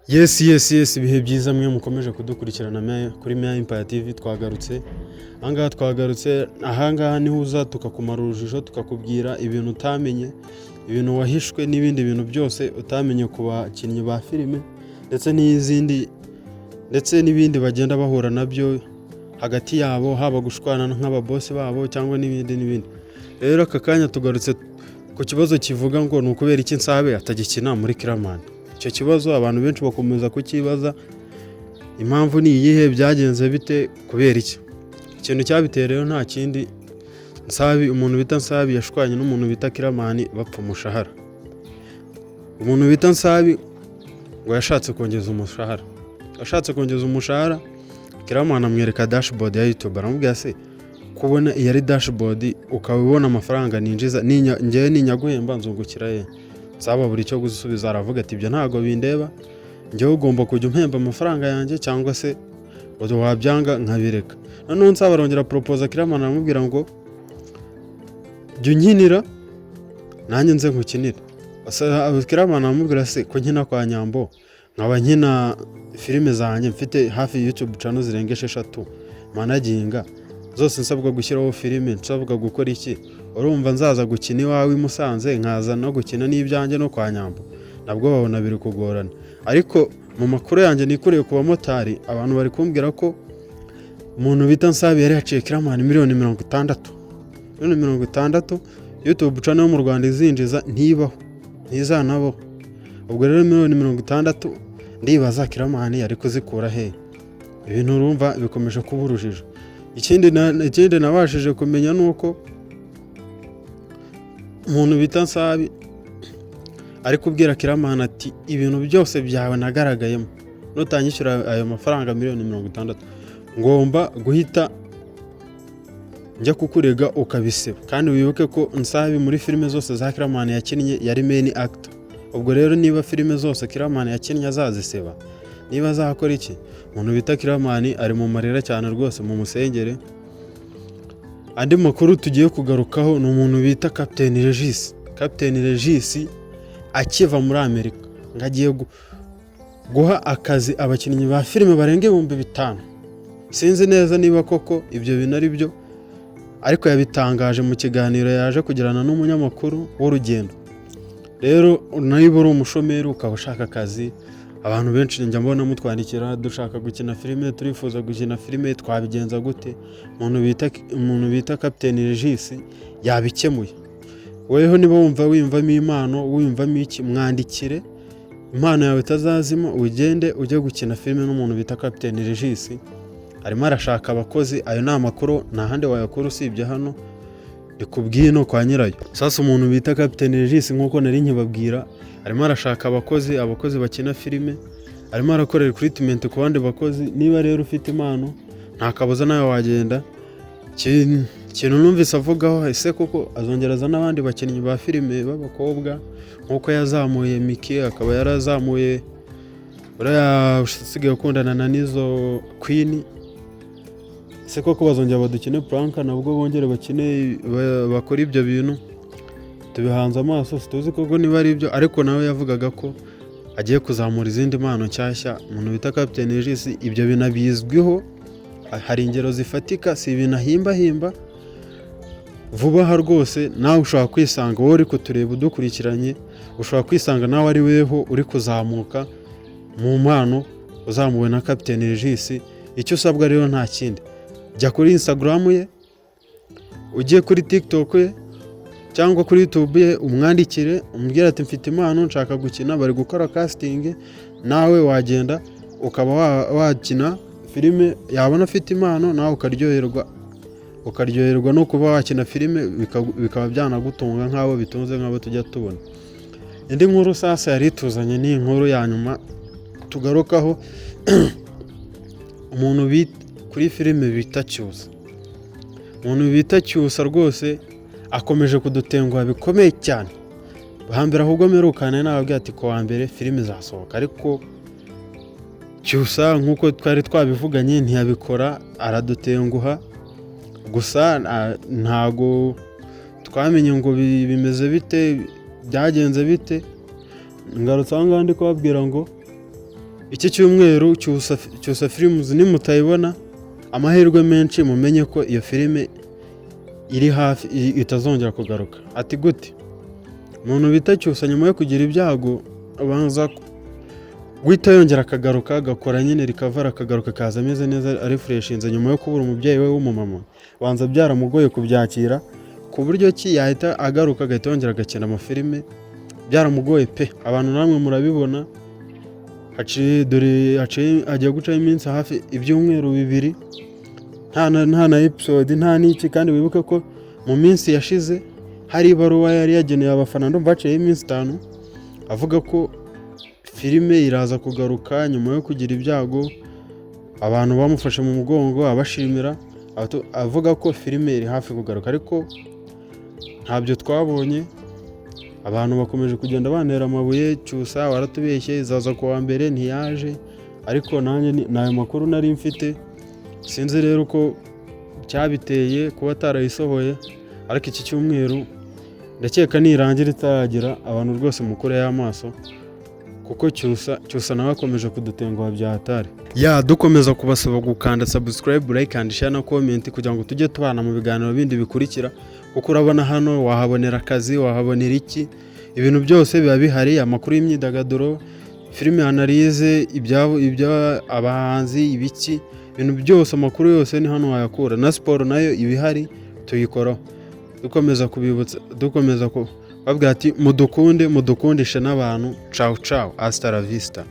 Yes, ibihe byiza mwe mukomeje kudukurikirana kuri Meya Empire TV twagarutse. Ahangaha niho uza tukakumara urujijo tukakubwira ibintu utamenye, ibintu wahishwe n'ibindi bintu byose utamenye ku bakinnyi ba filime ndetse n'ibindi bagenda bahura nabyo hagati yabo, haba gushwana nk'ababosi babo cyangwa n'ibindi. Rero aka kanya tugarutse ku kibazo kivuga ngo ni ukubera iki Nsabe atagikina muri Kiramani. Icyo kibazo abantu benshi bakomeza kukibaza, impamvu ni iyihe, byagenze bite, kubera iki? Ikintu cyabiteye rero nta kindi, umuntu bita Nsabi yashwanye n'umuntu bita Kiramani bapfa umushahara. Umuntu bita Nsabi ngo yashatse kongeza umushahara, Kiramani amwereka dashboard ya YouTube, aramubwira se kubona iyi ari dashboard ukabibona amafaranga ninjiza njyewe ninyaguhemba nzungukira ye. Nsabe buri cyo gusubiza aravuga ati ibyo ntago bindeba, njyewe ugomba kujya umpemba amafaranga yanjye cyangwa se wabyanga nkabireka. Noneho Nsabe arongera propose Kiramani aramubwira ngo jya unkinira nanjye nze nkukinira. Kiramani aramubwira se ko nkina kwa Nyambo nkaba nkina filime zanjye mfite hafi YouTube channel zirenga 6 managinga zose, nsabwa gushyiraho filime, nsabwa gukora iki? Urumva nzaza gukina iwawe i Musanze nkaza no gukina n'ibyanjye no kwa Nyambo? Nabwo babona biri kugorana. Ariko mu makuru yanjye nikureye ku bamotari, abantu bari kumbwira ko umuntu bita Nsabi yari yaciye Kiramani miliyoni 60 YouTube channel yo mu Rwanda izinjiza ntizanabaho. Ubwo rero miliyoni 60 ndibaza Kiramani yari kuzikura he? Ibintu urumva bikomeje kuba urujijo. Ikindi nabashije kumenya nuko umuntu bita Nsabi ari kubwira Kiramani ati ibintu byose byawe nagaragayemo nutanyishyura ayo mafaranga miliyoni 60 ngomba guhita njya kukurega ukabiseba. Kandi wibuke ko Nsabi muri filime zose za Kiramani yakinnye yari main actor. Ubwo rero niba filime zose Kiramani yakinnye azaziseba, niba azakora iki? Umuntu bita Kiramani ari mu marira cyane rwose, mu musengere. Andi makuru tugiye kugarukaho ni umuntu bita Captain Regis akiva muri Amerika ngagiye guha akazi abakinnyi ba filime barenga 5,000. Sinzi neza niba koko ibyo bintu ari byo, ariko yabitangaje mu kiganiro yaje kugirana n'umunyamakuru w'Urugendo. Rero nayo uri umushomeri ukaba ushaka akazi, abantu benshi njya mbona mutwandikira dushaka gukina filime, turifuza gukina filime, twabigenza gute? Umuntu bita Captain Regis yabikemuye. Weho niba wumvamo impano, wumvamo iki, mwandikire impano yawe itazazima, ugende ujye gukina filime n'umuntu bita Captain Regis. Arimo arashaka abakozi, ayo ni amakuru nta handi wayakura usibye hano ndikubwino kwa nyirayo. Sasa umuntu bita Captain Regis nkuko nari nkibabwira, arimo arashaka abakozi bakina filime, arimo arakorera recruitment ku bandi bakozi. Niba rero ufite impano nta kabuza nawe wagenda. Kintu numvise avugaho ese koko azongereza n'abandi bakinnyi ba filime b'abakobwa nkuko yazamuye Miki, akaba yarazamuye uriya usigaye ukundana na Nizo Queen. Ese koko bazongera badukine prank nabwo bongere bakine bakora ibyo bintu? Tubihanze amaso tuzi koko niba ari ibyo, ariko nawe yavugaga ko agiye kuzamura izindi mpano nshyashya. Umuntu bita Captain Regis ibyo binabizwiho, hari ingero zifatika, si ibintu ahimba. Vuba aha rwose nawe ushobora kwisanga, wowe uri kutureba udukurikiranye, ushobora kwisanga nawe ari weho uri kuzamuka mu mpano uzamuwe na Captain Regis. Icyo usabwa rero nta kindi, jya kuri Instagram ye, ugiye kuri TikTok ye cyangwa kuri YouTube ye, umwandikire umubwira ati mfite impano nshaka gukina, bari gukora casting, nawe wagenda ukaba wakina filime. Yabona afite impano nawe ukaryoherwa no kuba wakina filime, bikaba byanagutunga nk'abo bitunze nk'abo tujya tubona. Indi nkuru sasa yari tuzanye ni inkuru ya nyuma tugarukaho. Umuntu kuri filime bita Cyusa, umuntu bita Cyusa rwose akomeje kudutenguha bikomeye cyane. Bahambira ahubwo merukane nababwiye ati ko wa mbere filime zasohoka, ariko Cyusa nkuko twari twabivuganye ntiyabikora, aradutenguha. Gusa ntago twamenye ngo bimeze bite, byagenze bite. Ngarutse aho ngaho ndi kubabwira ngo iki cyumweru Cyusa Films nimutayibona amahirwe menshi mumenye ko iyo filime iri hafi itazongera kugaruka. Ati gute? Umuntu bita Cyusa nyuma yo kugira ibyago abanza guhita yongera akagaruka agakora nyine recover akagaruka kaza ameze neza ari freshinze nyuma yo kubura umubyeyi we w'umumama. Banza byaramugoye kubyakira ku buryo ki yahita agaruka agahita yongera agakina amafilime. Byaramugoye pe, abantu namwe murabibona. Haciye gucaho iminsi hafi ibyumweru 2 nta na episode nta n'iki, kandi wibuke ko mu minsi yashize hari ibaruwa yari yageneye abafana ndumva haciyeho iminsi 5 avuga ko filime iraza kugaruka nyuma yo kugira ibyago, abantu bamufashe mu mugongo abashimira, avuga ko filime iri hafi kugaruka, ariko ntabyo twabonye. Abantu bakomeje kugenda bantera amabuye, Cyusa waratubeshye izaza ku wa mbere ntiyaje, ariko nanjye nayo makuru nari mfite. Sinzi rero uko cyabiteye kuba atarayisohoye, ariko iki cyumweru ndakeka nirangira itaragira abantu rwose mukure y'amaso, kuko Cyusa nawe akomeje kudutenguha bya hatari. Dukomeza kubasaba gukanda subscribe, like and share na comment kugira ngo tujye tubana mu biganiro bindi bikurikira, kuko urabona hano wahabonera akazi, wahabonera iki, ibintu byose biba bihari, amakuru y'imyidagaduro, filime analyse, ibya abahanzi, ibiki, ibintu byose, amakuru yose ni hano wayakura, na siporo nayo ibihari tuyikoraho. Dukomeza kubibutsa, dukomeza ko babwira ati mudukundishe n'abantu. Ciao ciao, hasta la vista.